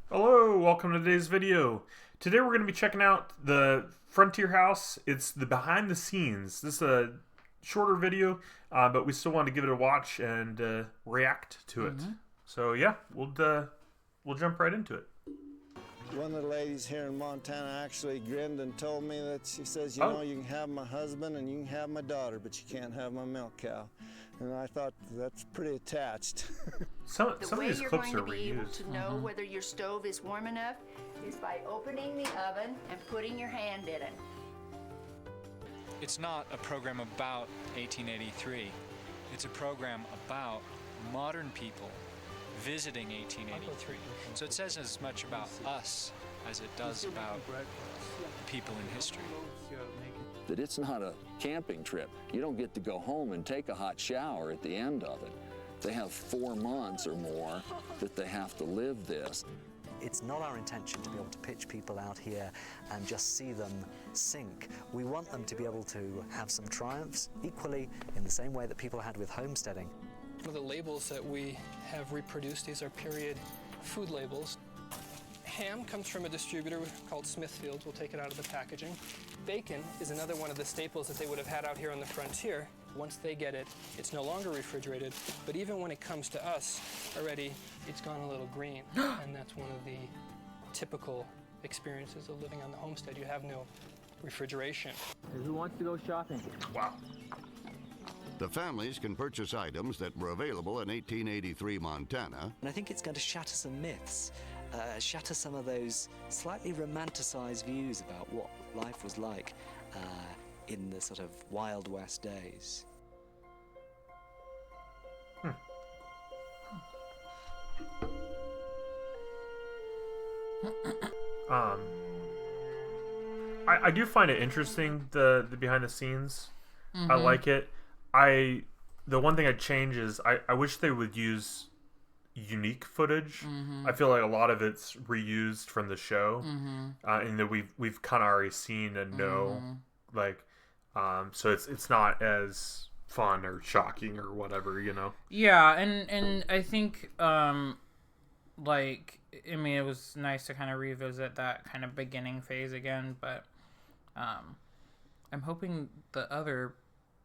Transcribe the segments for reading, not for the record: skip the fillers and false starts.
Hello, welcome to today's video. Today we're going to be checking out the Frontier House. It's the behind the scenes. This is a shorter video, but we still want to give it a watch and react to it. So yeah, we'll jump right into it. One of the ladies here in Montana actually grinned and told me that she says, you know, you can have my husband and you can have my daughter, but you can't have my milk cow. And I thought that's pretty attached. Some The of way these you're clips going are to be able reused. to know whether your stove is warm enough is by opening the oven and putting your hand in it. It's not a program about 1883. It's a program about modern people visiting 1883. So it says as much about us as it does about people in history. That it's not a camping trip. You don't get to go home and take a hot shower at the end of it. They have 4 months or more that they have to live this. It's not our intention to be able to pitch people out here and just see them sink. We want them to be able to have some triumphs, equally in the same way that people had with homesteading. One of the labels that we have reproduced, these are period food labels. Ham comes from a distributor called Smithfield. We'll take it out of the packaging. Bacon is another one of the staples that they would have had out here on the frontier. Once they get it, it's no longer refrigerated, but even when it comes to us already, it's gone a little green. And that's one of the typical experiences of living on the homestead. You have no refrigeration. Who wants to go shopping? Wow. The families can purchase items that were available in 1883 Montana. And I think it's going to shatter some myths, shatter some of those slightly romanticized views about what life was like in the sort of Wild West days. I do find it interesting, the behind the scenes. I like it. The one thing I'd change is I wish they would use unique footage. I feel like a lot of it's reused from the show, and that we've kind of already seen and know, like, so it's not as fun or shocking or whatever, you know. Yeah, and I think like, I mean, it was nice to kind of revisit that kind of beginning phase again, but I'm hoping the other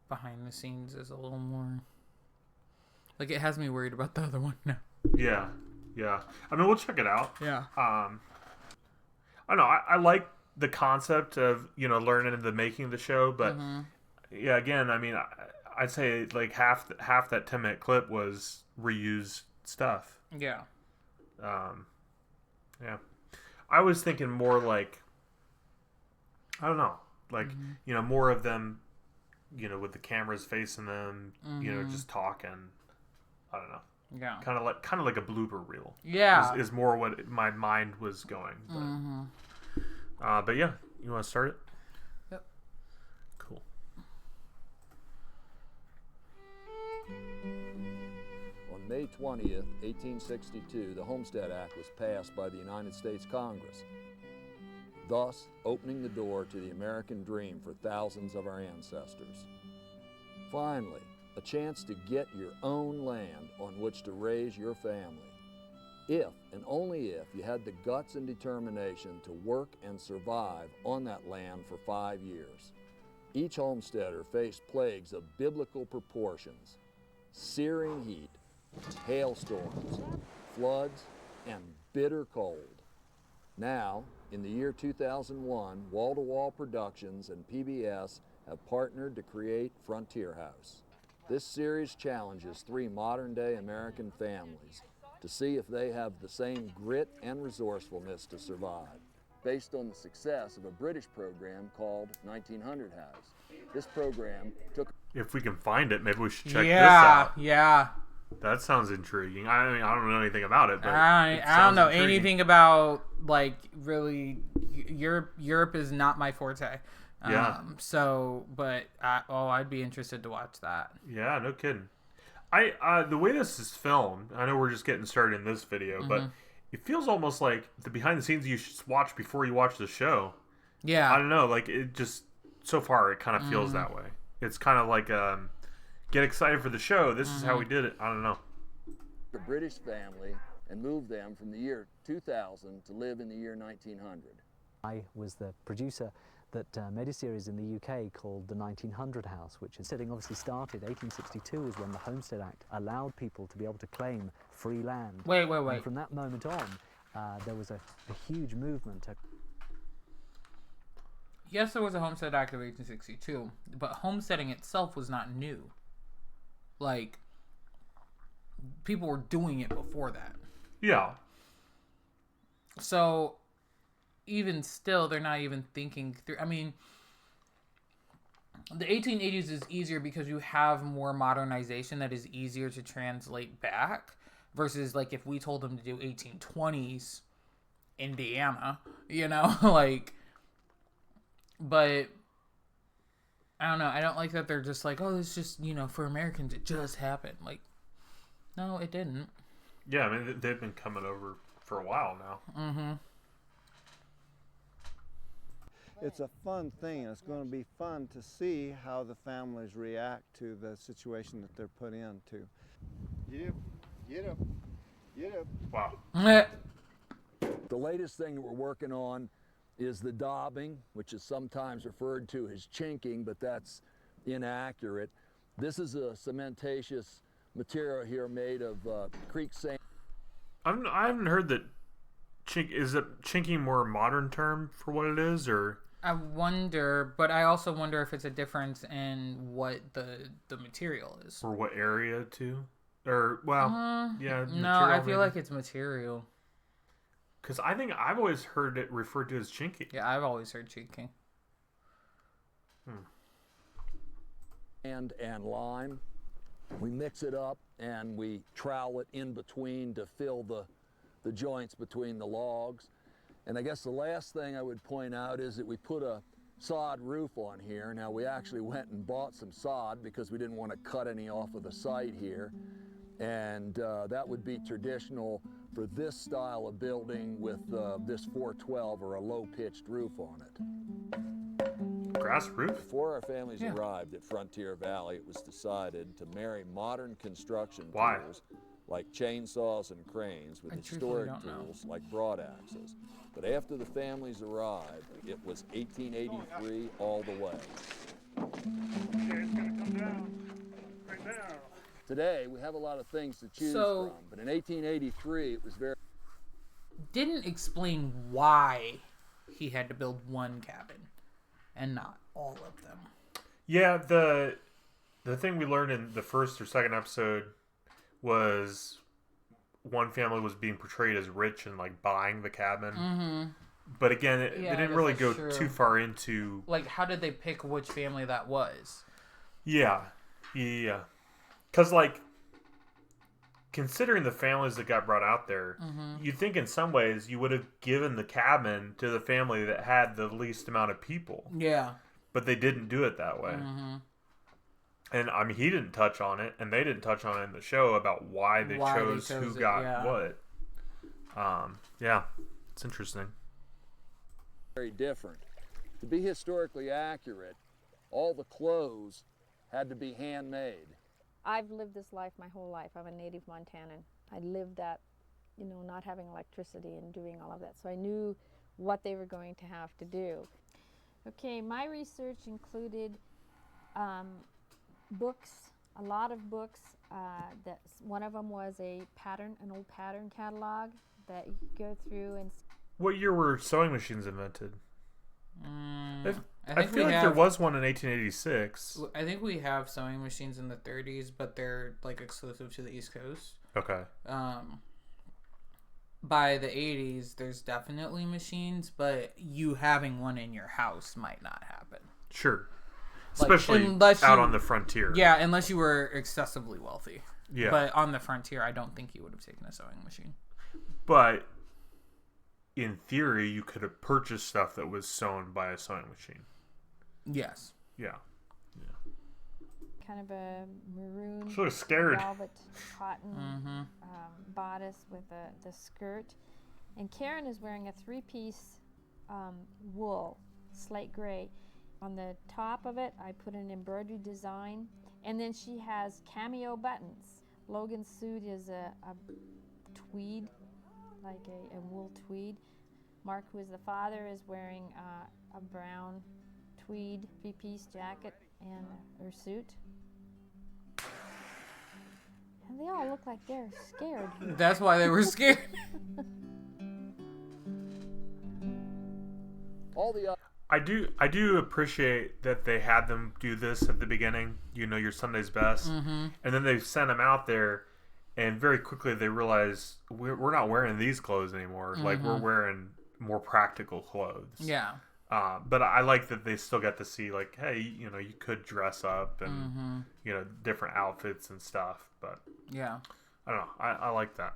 behind the scenes is a little more, like, it has me worried about the other one now. Yeah. I mean, we'll check it out. Yeah. I don't know. I like the concept of, you know, learning the making of the show, but yeah, again, I mean, I'd say like half that 10-minute clip was reused stuff. Yeah. Yeah. I was thinking more like, I don't know, like, you know, more of them, you know, with the cameras facing them, you know, just talking. I don't know. Yeah. Kind of like a blooper reel. Yeah. Is more what my mind was going. But yeah, you want to start it? Yep. Cool. On May 20th, 1862, the Homestead Act was passed by the United States Congress, thus opening the door to the American dream for thousands of our ancestors. Finally, a chance to get your own land on which to raise your family. If, and only if, you had the guts and determination to work and survive on that land for 5 years. Each homesteader faced plagues of biblical proportions, searing heat, hailstorms, floods, and bitter cold. Now, in the year 2001, Wall to Wall Productions and PBS have partnered to create Frontier House. This series challenges 3 modern-day American families to see if they have the same grit and resourcefulness to survive, based on the success of a British program called 1900 House. This program took... If we can find it, maybe we should check this out. Yeah. That sounds intriguing. I mean, I don't know anything about it, but I it don't know intriguing. anything about, like, really, Europe is not my forte. Yeah. So, but I'd be interested to watch that. Yeah, no kidding. The way this is filmed, I know we're just getting started in this video, but it feels almost like the behind the scenes you should watch before you watch the show. Yeah. I don't know, like, it just, so far it kind of feels that way. It's kind of like get excited for the show. This is how we did it. I don't know. The British family and moved them from the year 2000 to live in the year 1900. I was the producer that made a series in the UK called The 1900 House, which is obviously started. 1862 was when the Homestead Act allowed people to be able to claim free land. Wait. And from that moment on, there was a huge movement. Yes, there was a Homestead Act of 1862, but homesteading itself was not new. Like, people were doing it before that. Yeah. So, even still, they're not even thinking through. I mean, the 1880s is easier because you have more modernization that is easier to translate back versus, like, if we told them to do 1820s Indiana, you know, like, but I don't know. I don't like that they're just like, oh, it's just, you know, for Americans, it just happened. Like, no, it didn't. Yeah, I mean, they've been coming over for a while now. Mm-hmm. It's a fun thing. It's going to be fun to see how the families react to the situation that they're put into. Get up. Wow. The latest thing that we're working on is the daubing, which is sometimes referred to as chinking, but that's inaccurate. This is a cementatious material here made of creek sand. I haven't heard that is it chinking more a modern term for what it is, or? I wonder, but I also wonder if it's a difference in what the material is. Or what area too? Or, well, yeah. No, I feel like it's material. Because I think I've always heard it referred to as chinking. Yeah, I've always heard chinking. And lime. We mix it up and we trowel it in between to fill the joints between the logs. And I guess the last thing I would point out is that we put a sod roof on here. Now, we actually went and bought some sod because we didn't want to cut any off of the site here. And that would be traditional for this style of building with this 412 or a low-pitched roof on it. Grass roof? Before our families arrived at Frontier Valley, it was decided to marry modern construction Why? tools like chainsaws and cranes with historic tools like broadaxes. But after the families arrived, it was 1883 all the way. Okay, it's gonna come down right now. Today, we have a lot of things to choose from, but in 1883, it was very... Didn't explain why he had to build one cabin and not all of them. Yeah, the thing we learned in the first or second episode was one family was being portrayed as rich and like buying the cabin. Mm-hmm. But again, they didn't really go too far into... Like, how did they pick which family that was? Yeah. Because, like, considering the families that got brought out there, you'd think in some ways you would have given the cabin to the family that had the least amount of people. Yeah. But they didn't do it that way. Mm-hmm. And, I mean, he didn't touch on it, and they didn't touch on it in the show about why they chose who got what. Yeah, it's interesting. Very different. To be historically accurate, all the clothes had to be handmade. I've lived this life my whole life. I'm a native Montanan. I lived that, you know, not having electricity and doing all of that. So I knew what they were going to have to do. Okay, my research included books, a lot of books. One of them was an old pattern catalog that you go through and... What year were sewing machines invented? I feel like there was one in 1886. I think we have sewing machines in the 30s, but they're like exclusive to the East Coast. Okay. By the 80s, there's definitely machines, but you having one in your house might not happen. Sure. Like, especially out on the frontier. Yeah, unless you were excessively wealthy. Yeah. But on the frontier, I don't think you would have taken a sewing machine. But in theory, you could have purchased stuff that was sewn by a sewing machine. Yes. Yeah. Kind of a maroon sort of scared. velvet cotton bodice with the skirt. And Karen is wearing a three-piece wool, slate gray. On the top of it, I put an embroidery design. And then she has cameo buttons. Logan's suit is a tweed like a wool tweed. Mark, who is the father, is wearing a brown tweed three-piece jacket and her suit. And they all look like they're scared. That's why they were scared. All the I do appreciate that they had them do this at the beginning. You know your Sunday's best, and then they sent them out there, and very quickly they realized we're not wearing these clothes anymore. Like we're wearing more practical clothes. Yeah. But I like that they still get to see like, hey, you know, you could dress up and you know, different outfits and stuff. But yeah, I don't know. I like that.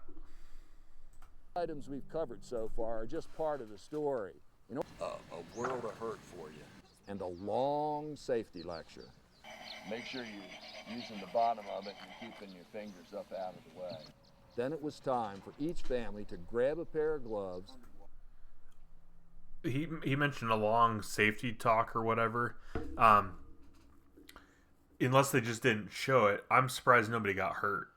items we've covered so far are just part of the story. You know, a world of hurt for you, and a long safety lecture. Make sure you're using the bottom of it and keeping your fingers up out of the way. Then it was time for each family to grab a pair of gloves. He mentioned a long safety talk or whatever. Unless they just didn't show it, I'm surprised nobody got hurt,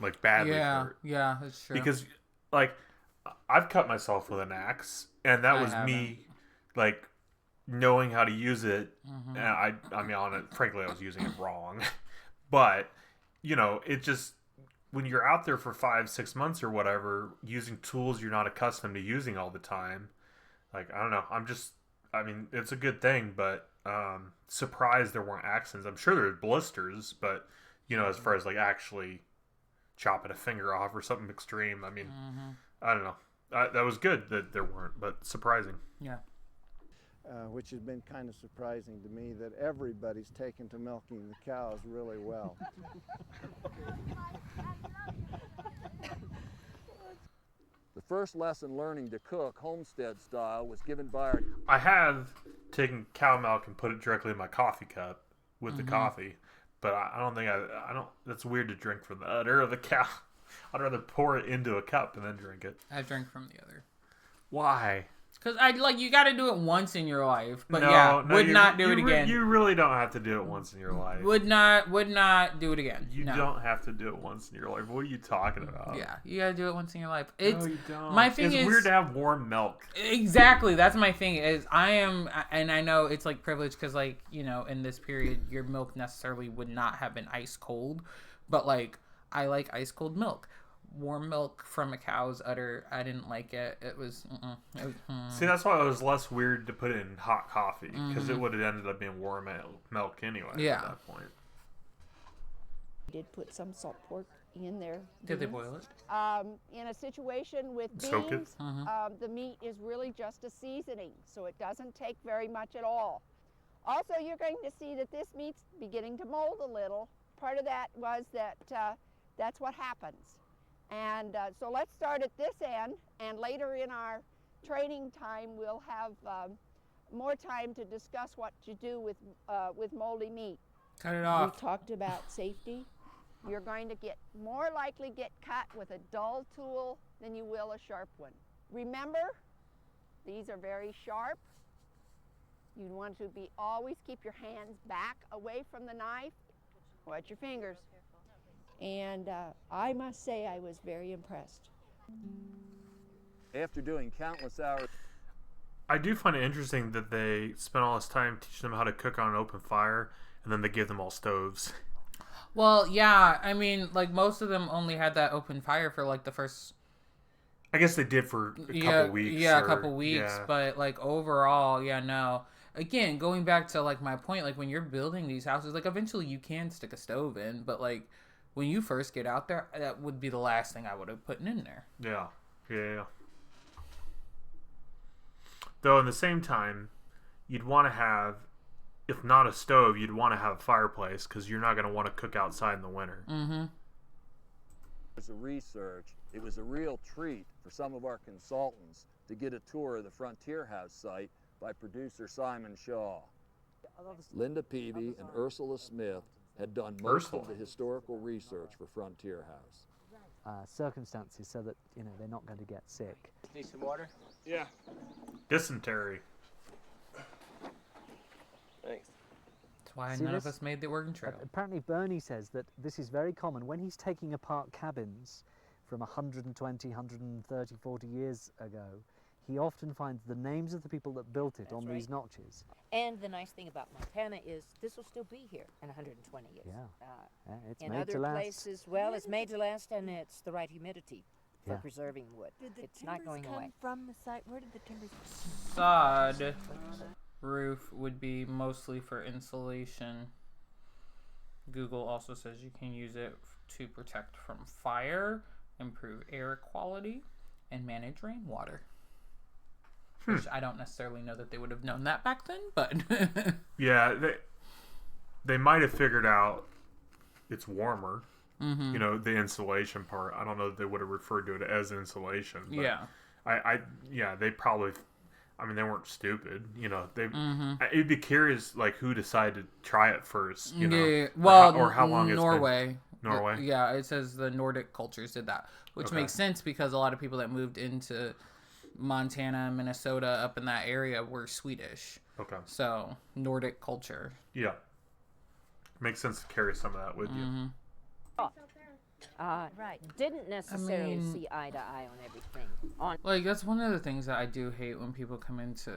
like badly hurt. Yeah, that's true. Because like I've cut myself with an axe, and that was me like knowing how to use it. And I mean, on it, frankly, I was using it wrong. But you know, it just, when you're out there for 5-6 months or whatever, using tools you're not accustomed to using all the time, like, I don't know. I mean, it's a good thing, but surprised there weren't accidents. I'm sure there's blisters, but you know, as far as like actually chopping a finger off or something extreme, I mean, I don't know. That was good that there weren't, but surprising. Yeah. Which has been kind of surprising to me, that everybody's taken to milking the cows really well. The first lesson learning to cook homestead style was given by our... I have taken cow milk and put it directly in my coffee cup with the coffee, but I don't think I don't. That's weird to drink from the udder of the cow. I'd rather pour it into a cup and then drink it. I drink from the other. Why? Because you got to do it once in your life, but would not do it again. You really don't have to do it once in your life. Would not do it again. You don't have to do it once in your life. What are you talking about? Yeah, you got to do it once in your life. No, you don't. My thing is, it's weird to have warm milk. Exactly, that's my thing. Is and I know it's like privilege because like, you know, in this period your milk necessarily would not have been ice cold, but like I like ice cold milk. Warm milk from a cow's udder, I didn't like it. It was, See, that's why it was less weird to put it in hot coffee, because it would have ended up being warm milk anyway at that point. I did put some salt pork in there. Did they boil it? In a situation with Soak it? beans, the meat is really just a seasoning, so it doesn't take very much at all. Also, you're going to see that this meat's beginning to mold a little. Part of that was that that's what happens. And so let's start at this end, and later in our training time, we'll have more time to discuss what to do with moldy meat. Cut it off. We talked about safety. You're going to more likely get cut with a dull tool than you will a sharp one. Remember, these are very sharp. You want to always keep your hands back away from the knife. Watch your fingers. And I must say I was very impressed. After doing countless hours... I do find it interesting that they spent all this time teaching them how to cook on an open fire, and then they gave them all stoves. Well, yeah, I mean, like, most of them only had that open fire for, like, the first... I guess they did for a couple weeks. Yeah, a couple weeks, but, like, overall, no. Again, going back to, like, my point, like, when you're building these houses, like, eventually you can stick a stove in, but, like... When you first get out there, that would be the last thing I would have put in there. Yeah. Though, in the same time, you'd want to have, if not a stove, you'd want to have a fireplace, because you're not going to want to cook outside in the winter. As a research, it was a real treat for some of our consultants to get a tour of the Frontier House site by producer Simon Shaw. Linda Peavy and Ursula Smith had done most of the historical research for Frontier House. Circumstances so that, you know, they're not going to get sick. Need some water? Yeah. Dysentery. Thanks. That's why none of us made the Oregon Trail. Apparently Bernie says that this is very common when he's taking apart cabins from 120, 130, 40 years ago, he often finds the names of the people that built it on these notches. And the nice thing about Montana is this will still be here in 120 years. Yeah, it's in made other to last. places, well, it's made to last, and it's the right humidity for Yeah. preserving wood. It's not going away. From the site, where did the timbers Sod roof would be mostly for insulation. Google also says you can use it to protect from fire, improve air quality, and manage rainwater. Which I don't necessarily know that they would have known that back then, but yeah, they might have figured out it's warmer. Mm-hmm. You know, the insulation part. I don't know that they would have referred to it as insulation. But yeah. They probably. I mean, they weren't stupid. You know, they. Mm-hmm. It'd be curious, like, who decided to try it first. You know, yeah. Well, or how long Norway. It's been. Norway. Yeah, it says the Nordic cultures did that, which makes sense because a lot of people that moved into Montana, Minnesota, up in that area were Swedish. Okay. So Nordic culture. Yeah. Makes sense to carry some of that with you. Right. Didn't necessarily see eye to eye on everything. Like, that's one of the things that I do hate when people come into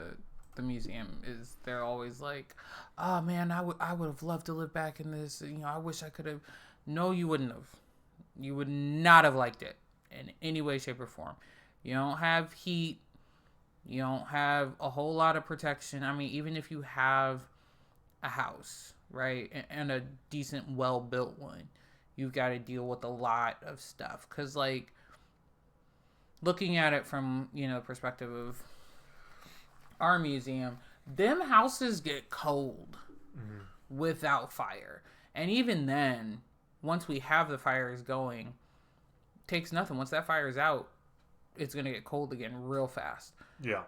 the museum is they're always like, oh man, I would have loved to live back in this. You know, I wish I could have. No, you wouldn't have. You would not have liked it in any way, shape, or form. You don't have heat. You don't have a whole lot of protection. I mean, even if you have a house, right, and a decent, well-built one, you've got to deal with a lot of stuff. Because, like, looking at it from, you know, perspective of our museum, them houses get cold without fire. And even then, once we have the fires going, takes nothing. Once that fire is out, it's going to get cold again real fast. Yeah.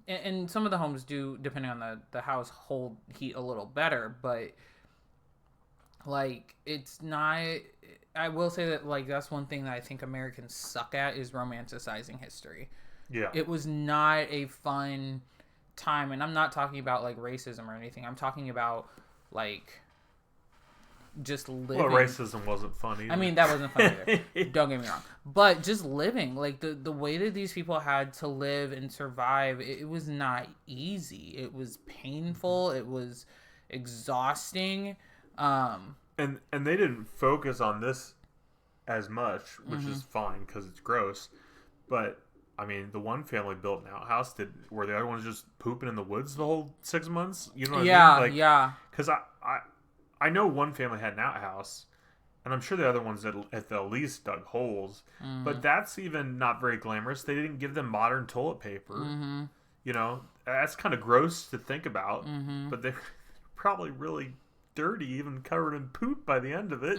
And some of the homes do, depending on the house, hold heat a little better, but like, it's not, I will say that, like, that's one thing that I think Americans suck at is romanticizing history. Yeah. It was not a fun time, and I'm not talking about, like, racism or anything. I'm talking about, like, just living. Well, racism wasn't fun either. I mean, that wasn't fun either. Don't get me wrong. But just living, like, the way that these people had to live and survive, it was not easy. It was painful. It was exhausting. And they didn't focus on this as much, which is fine because it's gross. But I mean, the one family built an outhouse where the other one was just pooping in the woods the whole 6 months. You know what I mean? Like, yeah. Because I know one family had an outhouse, and I'm sure the other ones at the least dug holes. But that's even not very glamorous. They didn't give them modern toilet paper. You know, that's kind of gross to think about. But they're probably really dirty, even covered in poop by the end of it.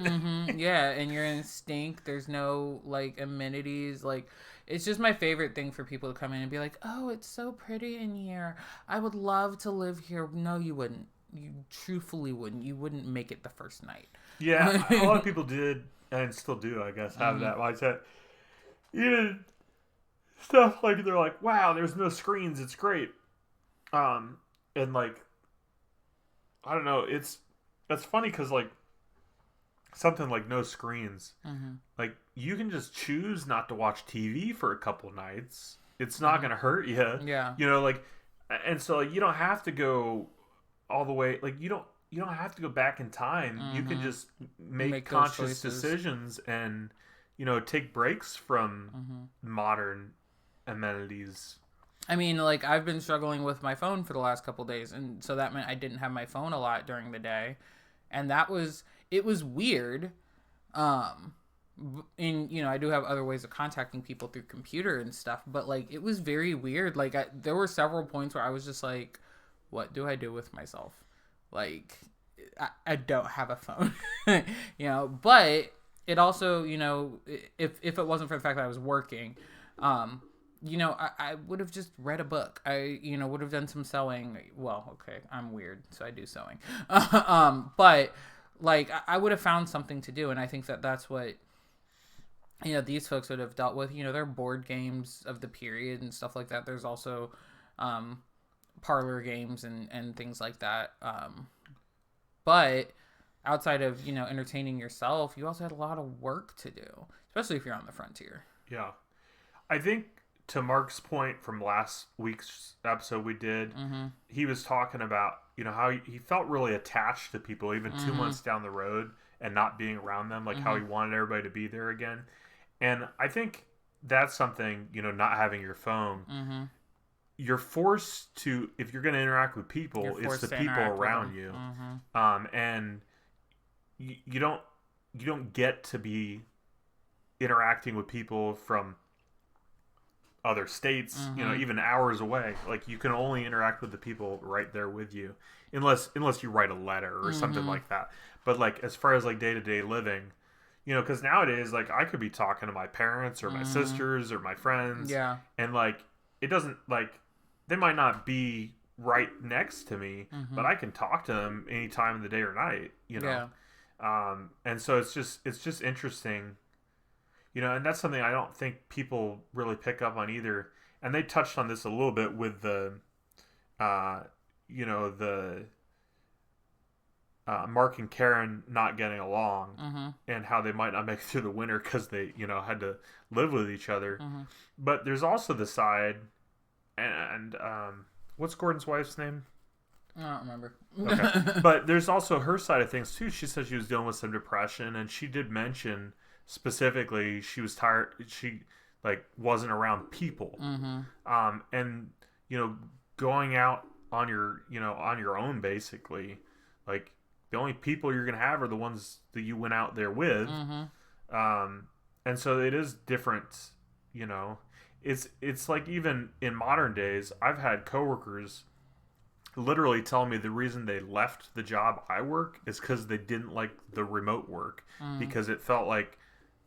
Yeah, and you're in stink. There's no, like, amenities. Like, it's just my favorite thing for people to come in and be like, oh, it's so pretty in here. I would love to live here. No, you wouldn't. You truthfully wouldn't. You wouldn't make it the first night. Yeah, a lot of people did, and still do, I guess, have that mindset. Even stuff like, they're like, wow, there's no screens. It's great. And, like, I don't know. That's funny because, like, something like no screens, like, you can just choose not to watch TV for a couple nights. It's not going to hurt you. Yeah. You know, like, and so, like, you don't have to go all the way. Like, you don't have to go back in time. You can just make conscious decisions and, you know, take breaks from modern amenities. I mean, like, I've been struggling with my phone for the last couple days, and so that meant I didn't have my phone a lot during the day. And it was weird. And, you know, I do have other ways of contacting people through computer and stuff, but, like, it was very weird. Like, there were several points where I was just like, what do I do with myself? Like, I don't have a phone, you know, but it also, you know, if it wasn't for the fact that I was working, you know, I would have just read a book. I, you know, would have done some sewing. Well, okay, I'm weird, so I do sewing. But, like, I would have found something to do, and I think that that's what, you know, these folks would have dealt with. You know, there are board games of the period and stuff like that. There's also parlor games and things like that. But, outside of, you know, entertaining yourself, you also had a lot of work to do, especially if you're on the frontier. Yeah. I think to Mark's point from last week's episode we did, he was talking about, you know, how he felt really attached to people even 2 months down the road and not being around them, like how he wanted everybody to be there again. And I think that's something, you know, not having your phone, you're forced to, if you're going to interact with people, it's the people around you. And you don't get to be interacting with people from other states, you know, even hours away. Like, you can only interact with the people right there with you, unless you write a letter or something like that. But like, as far as like day-to-day living, you know, because nowadays, like, I could be talking to my parents or my sisters or my friends, and like, it doesn't, like, they might not be right next to me, but I can talk to them any time of the day or night, you know. And so it's just interesting, you know, and that's something I don't think people really pick up on either. And they touched on this a little bit with the, you know, the Mark and Karen not getting along and how they might not make it through the winter because they, you know, had to live with each other. But there's also the side, and what's Gordon's wife's name? I don't remember. Okay. But there's also her side of things too. She said she was dealing with some depression, and she did mention specifically she was tired. She like wasn't around people. And you know, going out on your own, basically, like the only people you're gonna have are the ones that you went out there with. And so it is different, you know. It's like, even in modern days, I've had coworkers literally tell me the reason they left the job I work is because they didn't like the remote work, because it felt like,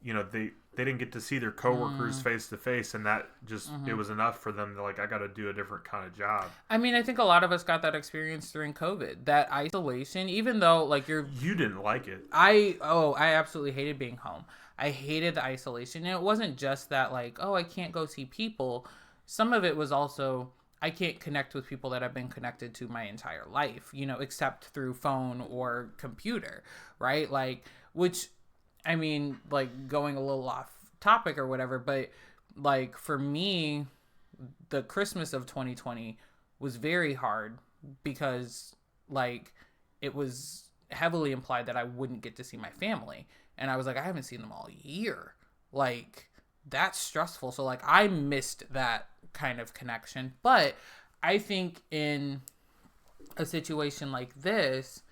you know, they didn't get to see their coworkers face to face, and that just it was enough for them to, like, I got to do a different kind of job. I mean, I think a lot of us got that experience during COVID, that isolation, even though like you didn't like it. I absolutely hated being home. I hated the isolation. And it wasn't just that, like, oh, I can't go see people. Some of it was also, I can't connect with people that I've been connected to my entire life, you know, except through phone or computer, right? Like, which, I mean, like, going a little off topic or whatever, but like, for me, the Christmas of 2020 was very hard because, like, it was heavily implied that I wouldn't get to see my family. And I was like, I haven't seen them all year. Like, that's stressful. So, like, I missed that kind of connection. But I think in a situation like this,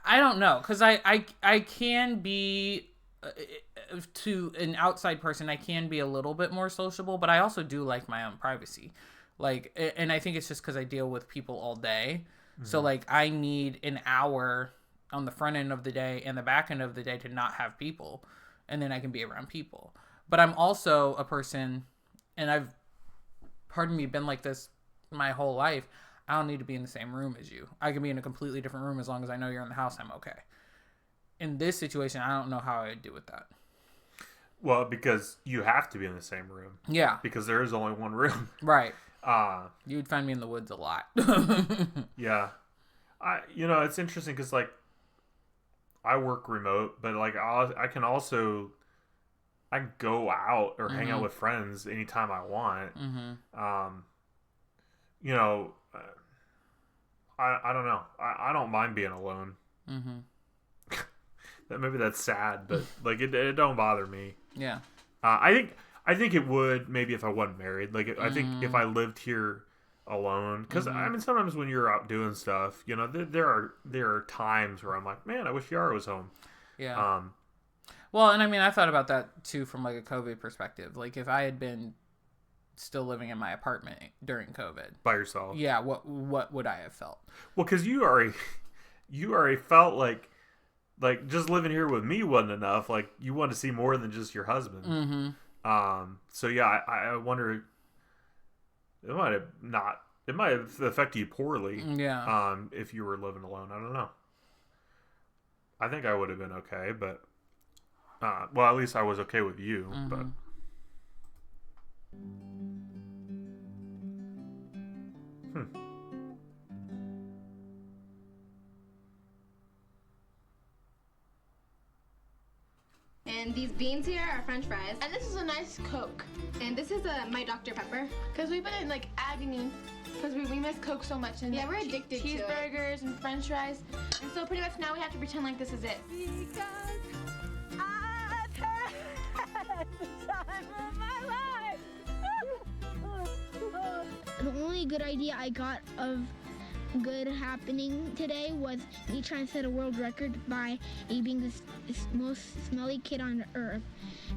I don't know. Because I can be, to an outside person, I can be a little bit more sociable. But I also do like my own privacy. Like, and I think it's just because I deal with people all day. So, like, I need an hour on the front end of the day and the back end of the day to not have people, and then I can be around people. But I'm also a person, and I've, pardon me, been like this my whole life. I don't need to be in the same room as you. I can be in a completely different room as long as I know you're in the house. I'm okay. In this situation, I don't know how I'd do with that. Well, because you have to be in the same room. Yeah. Because there is only one room. Right. You'd find me in the woods a lot. Yeah. You know, it's interesting because, like, I work remote, but like I can also, I go out or hang out with friends anytime I want. You know, I don't know. I don't mind being alone. Maybe that's sad, but like it don't bother me. Yeah. I think it would, maybe if I wasn't married. Like, I think if I lived here alone, because I mean, sometimes when you're out doing stuff, you know, there are times where I'm like, man, I wish Yara was home. Yeah. Well, and I mean, I thought about that too from like a COVID perspective. Like, if I had been still living in my apartment during COVID by yourself, yeah, what would I have felt? Well, because you already felt like just living here with me wasn't enough. Like, you want to see more than just your husband. So yeah, I wonder. It might have affected you poorly. Yeah. If you were living alone, I don't know. I think I would have been okay, but well, at least I was okay with you. But And these beans here are French fries. And this is a nice Coke. And this is my Dr. Pepper. Because we've been in like agony. Because we miss Coke so much. And yeah, we're addicted to cheeseburgers and French fries. And so pretty much now we have to pretend like this is it. Because I've had the time of my life. The only good idea I got of good happening today was me trying to set a world record by being the most smelly kid on earth,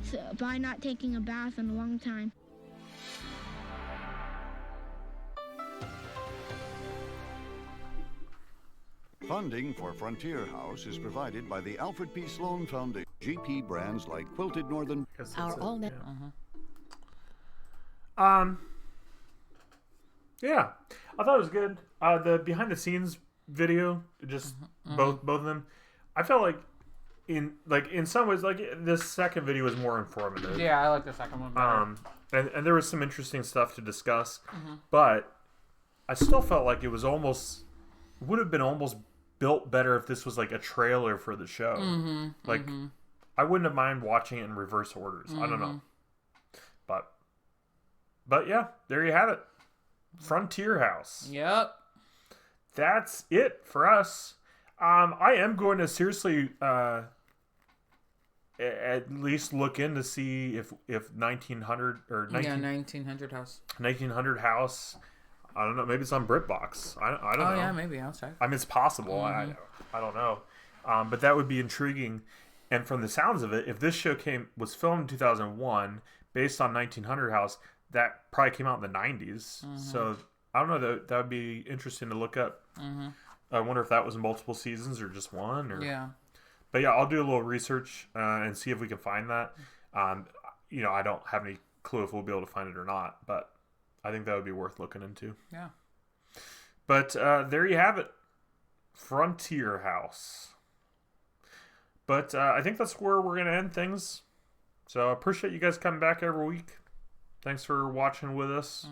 so by not taking a bath in a long time. Funding for Frontier House is provided by the Alfred P. Sloan Foundation. GP brands like Quilted Northern. Yeah, I thought it was good. The behind the scenes video, just both of them. I felt like in some ways, like this second video was more informative. Yeah, I like the second one better. And there was some interesting stuff to discuss, but I still felt like it was would have been almost built better if this was like a trailer for the show. I wouldn't have mind watching it in reverse orders. I don't know, but yeah, there you have it. Frontier House. Yep. That's it for us. I am going to seriously at least look in to see if 1900 or 1900 House. 1900 House. I don't know. Maybe it's on BritBox. I don't know. Oh yeah, maybe. I'll check. I mean, it's possible. I don't know. But that would be intriguing. And from the sounds of it, if this show was filmed in 2001, based on 1900 House, that probably came out in the 90s. So I don't know. That would be interesting to look up. I wonder if that was multiple seasons or just one. Yeah. But yeah, I'll do a little research and see if we can find that. I don't have any clue if we'll be able to find it or not, but I think that would be worth looking into. Yeah. But there you have it. Frontier House. But I think that's where we're going to end things. So I appreciate you guys coming back every week. Thanks for watching with us.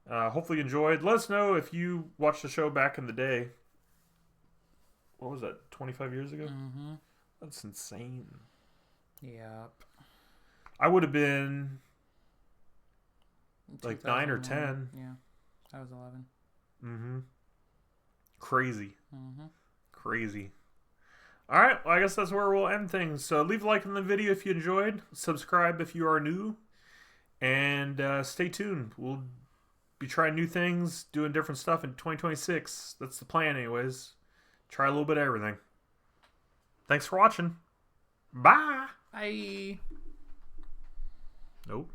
Hopefully you enjoyed. Let us know if you watched the show back in the day. What was that, 25 years ago? That's insane. Yep. I would have been like 9 or 10. Yeah, I was 11. Crazy. Crazy. All right, well, I guess that's where we'll end things. So leave a like on the video if you enjoyed. Subscribe if you are new. And stay tuned. We'll be trying new things, doing different stuff in 2026. That's the plan anyways. Try a little bit of everything. Thanks for watching. Bye. Bye. Nope.